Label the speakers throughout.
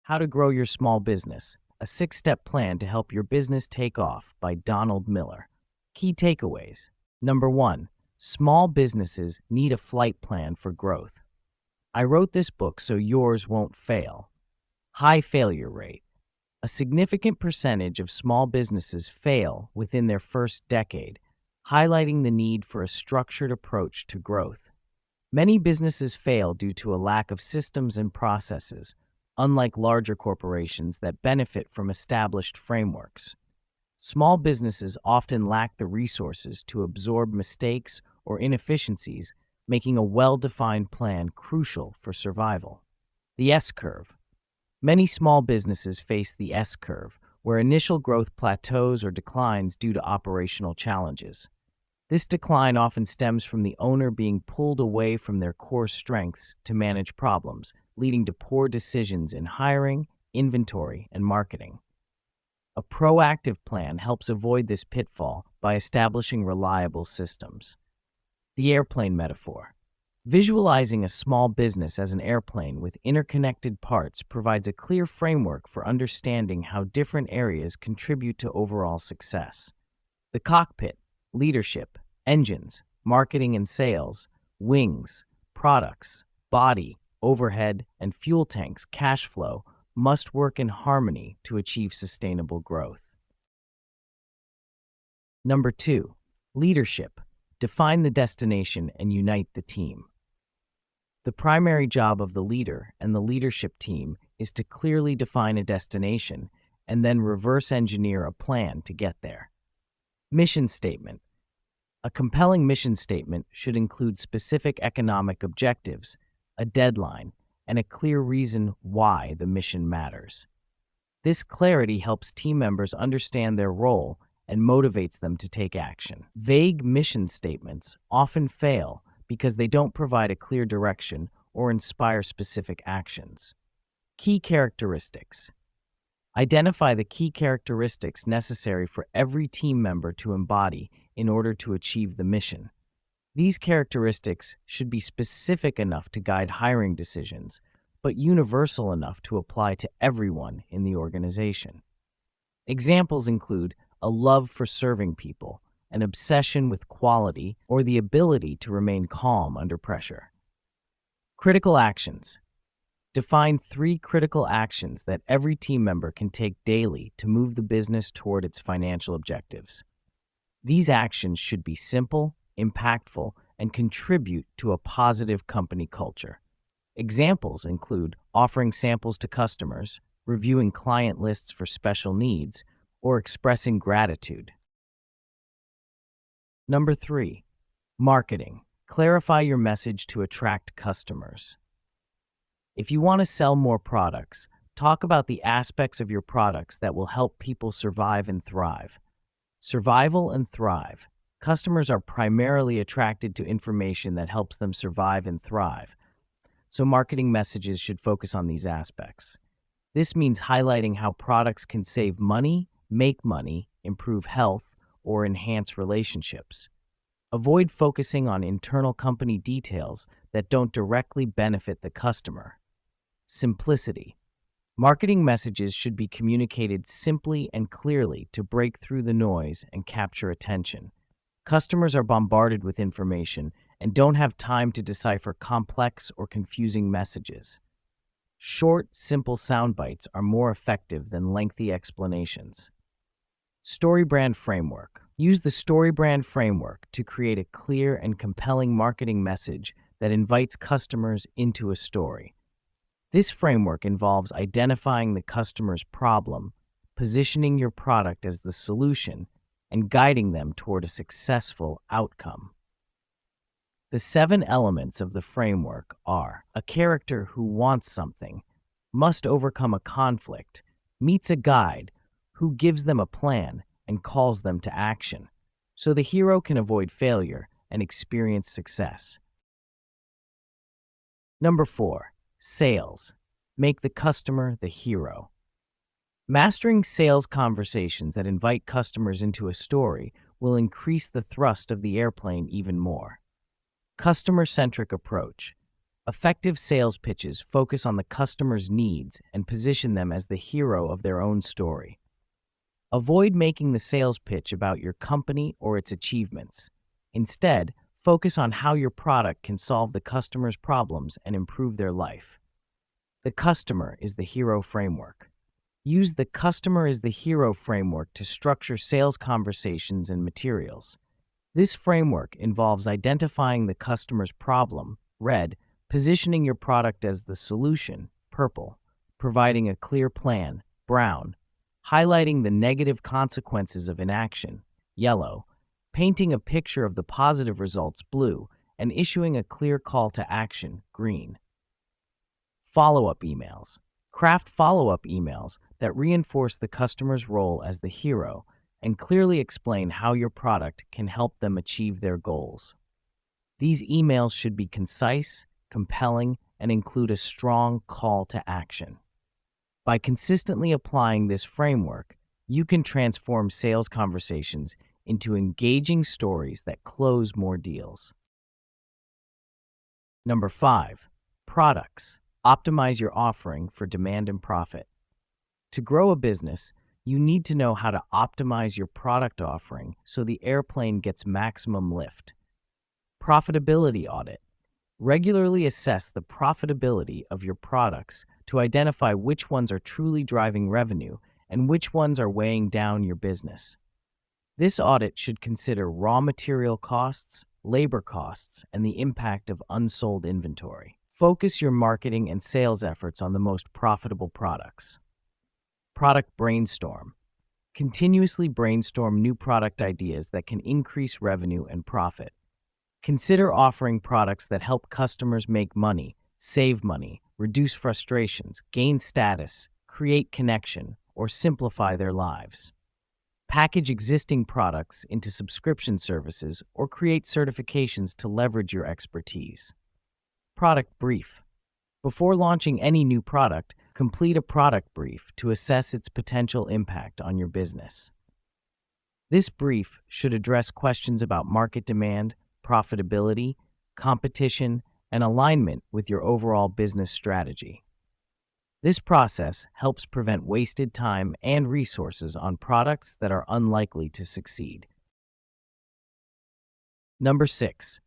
Speaker 1: How to Grow Your Small Business, a 6-step plan to help your business take off by Donald Miller. Key takeaways. Number 1. Small businesses need a flight plan for growth. I wrote this book so yours won't fail. High failure rate. A significant percentage of small businesses fail within their first decade, highlighting the need for a structured approach to growth. Many businesses fail due to a lack of systems and processes, unlike larger corporations that benefit from established frameworks. Small businesses often lack the resources to absorb mistakes or inefficiencies, making a well-defined plan crucial for survival. The S-curve. Many small businesses face the S-curve, where initial growth plateaus or declines due to operational challenges. This decline often stems from the owner being pulled away from their core strengths to manage problems, leading to poor decisions in hiring, inventory, and marketing. A proactive plan helps avoid this pitfall by establishing reliable systems. The airplane metaphor. Visualizing a small business as an airplane with interconnected parts provides a clear framework for understanding how different areas contribute to overall success. The cockpit, leadership, engines, marketing and sales, wings, products, body, overhead, and fuel tanks cash flow must work in harmony to achieve sustainable growth. Number 2. Leadership. Define the destination and unite the team. The primary job of the leader and the leadership team is to clearly define a destination and then reverse engineer a plan to get there. Mission statement. A compelling mission statement should include specific economic objectives, a deadline, and a clear reason why the mission matters. This clarity helps team members understand their role and motivates them to take action. Vague mission statements often fail because they don't provide a clear direction or inspire specific actions. Key characteristics. Identify the key characteristics necessary for every team member to embody in order to achieve the mission. These characteristics should be specific enough to guide hiring decisions, but universal enough to apply to everyone in the organization. Examples include a love for serving people, an obsession with quality, or the ability to remain calm under pressure. Critical actions. Define 3 critical actions that every team member can take daily to move the business toward its financial objectives. These actions should be simple, impactful, and contribute to a positive company culture. Examples include offering samples to customers, reviewing client lists for special needs, or expressing gratitude. Number 3. Marketing. Clarify your message to attract customers. If you want to sell more products, talk about the aspects of your products that will help people survive and thrive. Survival and thrive. Customers are primarily attracted to information that helps them survive and thrive, so marketing messages should focus on these aspects. This means highlighting how products can save money, make money, improve health, or enhance relationships. Avoid focusing on internal company details that don't directly benefit the customer. Simplicity. Marketing messages should be communicated simply and clearly to break through the noise and capture attention. Customers are bombarded with information and don't have time to decipher complex or confusing messages. Short, simple sound bites are more effective than lengthy explanations. StoryBrand Framework. Use the StoryBrand Framework to create a clear and compelling marketing message that invites customers into a story. This framework involves identifying the customer's problem, positioning your product as the solution, and guiding them toward a successful outcome. The 7 elements of the framework are: a character who wants something, must overcome a conflict, meets a guide who gives them a plan and calls them to action, so the hero can avoid failure and experience success. Number 4. Sales. Make the customer the hero. Mastering sales conversations that invite customers into a story will increase the thrust of the airplane even more. Customer-centric approach. Effective sales pitches focus on the customer's needs and position them as the hero of their own story. Avoid making the sales pitch about your company or its achievements. Instead, focus on how your product can solve the customer's problems and improve their life. The customer is the hero framework. Use the customer is the hero framework to structure sales conversations and materials. This framework involves identifying the customer's problem, red, positioning your product as the solution, purple, providing a clear plan, brown, highlighting the negative consequences of inaction, yellow, painting a picture of the positive results, blue, and issuing a clear call to action, green. Follow-up emails. Craft follow-up emails that reinforce the customer's role as the hero and clearly explain how your product can help them achieve their goals. These emails should be concise, compelling, and include a strong call to action. By consistently applying this framework, you can transform sales conversations into engaging stories that close more deals. Number 5, products. Optimize your offering for demand and profit. To grow a business, you need to know how to optimize your product offering so the airplane gets maximum lift. Profitability audit. Regularly assess the profitability of your products to identify which ones are truly driving revenue and which ones are weighing down your business. This audit should consider raw material costs, labor costs, and the impact of unsold inventory. Focus your marketing and sales efforts on the most profitable products. Product brainstorm. Continuously brainstorm new product ideas that can increase revenue and profit. Consider offering products that help customers make money, save money, reduce frustrations, gain status, create connection, or simplify their lives. Package existing products into subscription services or create certifications to leverage your expertise. Product brief. Before launching any new product, complete a product brief to assess its potential impact on your business. This brief should address questions about market demand, profitability, competition, and alignment with your overall business strategy. This process helps prevent wasted time and resources on products that are unlikely to succeed. Number 6,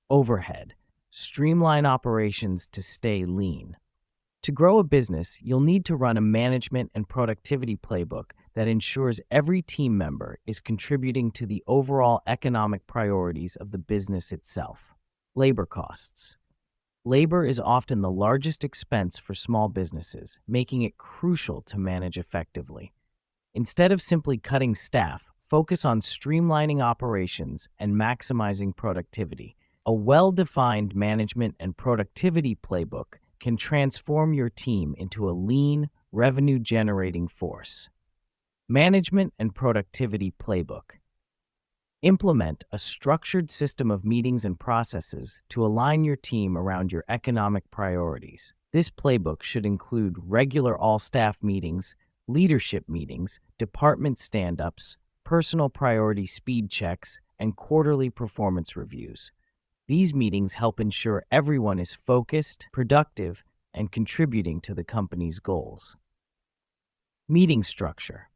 Speaker 1: overhead. Streamline operations to stay lean. To grow a business, you'll need to run a management and productivity playbook that ensures every team member is contributing to the overall economic priorities of the business itself. Labor costs. Labor is often the largest expense for small businesses, making it crucial to manage effectively. Instead of simply cutting staff, focus on streamlining operations and maximizing productivity. A well-defined management and productivity playbook can transform your team into a lean, revenue-generating force. Management and productivity playbook. Implement a structured system of meetings and processes to align your team around your economic priorities. This playbook should include regular all-staff meetings, leadership meetings, department stand-ups, personal priority speed checks, and quarterly performance reviews. These meetings help ensure everyone is focused, productive, and contributing to the company's goals. Meeting structure.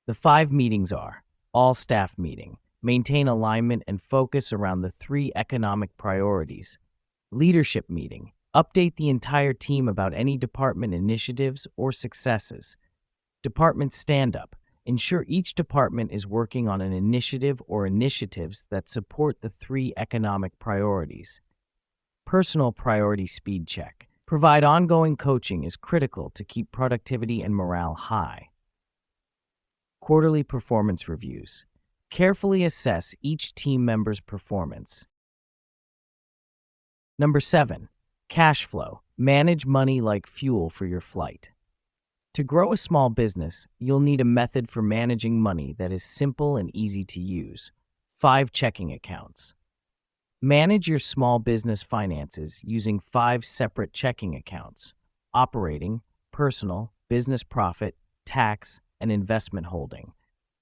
Speaker 1: The 5 meetings are: all-staff meeting. Maintain alignment and focus around the 3 economic priorities. Leadership meeting. Update the entire team about any department initiatives or successes. Department stand-up. Ensure each department is working on an initiative or initiatives that support the 3 economic priorities. Personal priority speed check. Provide ongoing coaching is critical to keep productivity and morale high. Quarterly performance reviews. Carefully assess each team member's performance. Number 7, cash flow. Manage money like fuel for your flight. To grow a small business, you'll need a method for managing money that is simple and easy to use. 5 checking accounts. Manage your small business finances using 5 separate checking accounts: operating, personal, business profit, tax, and investment holding.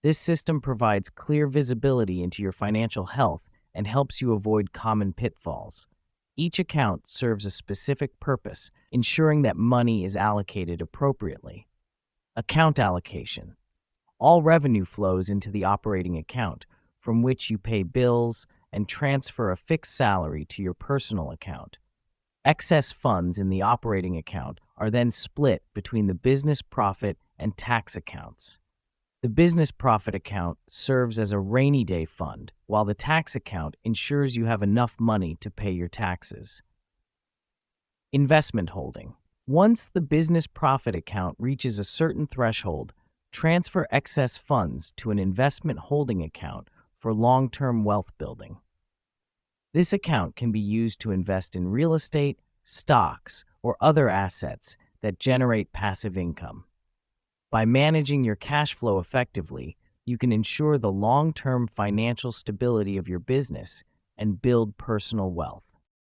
Speaker 1: This system provides clear visibility into your financial health and helps you avoid common pitfalls. Each account serves a specific purpose, ensuring that money is allocated appropriately. Account allocation. All revenue flows into the operating account, from which you pay bills and transfer a fixed salary to your personal account. Excess funds in the operating account are then split between the business profit and tax accounts. The business profit account serves as a rainy day fund, while the tax account ensures you have enough money to pay your taxes. Investment holding. Once the business profit account reaches a certain threshold, transfer excess funds to an investment holding account for long-term wealth building. This account can be used to invest in real estate, stocks, or other assets that generate passive income. By managing your cash flow effectively, you can ensure the long-term financial stability of your business and build personal wealth.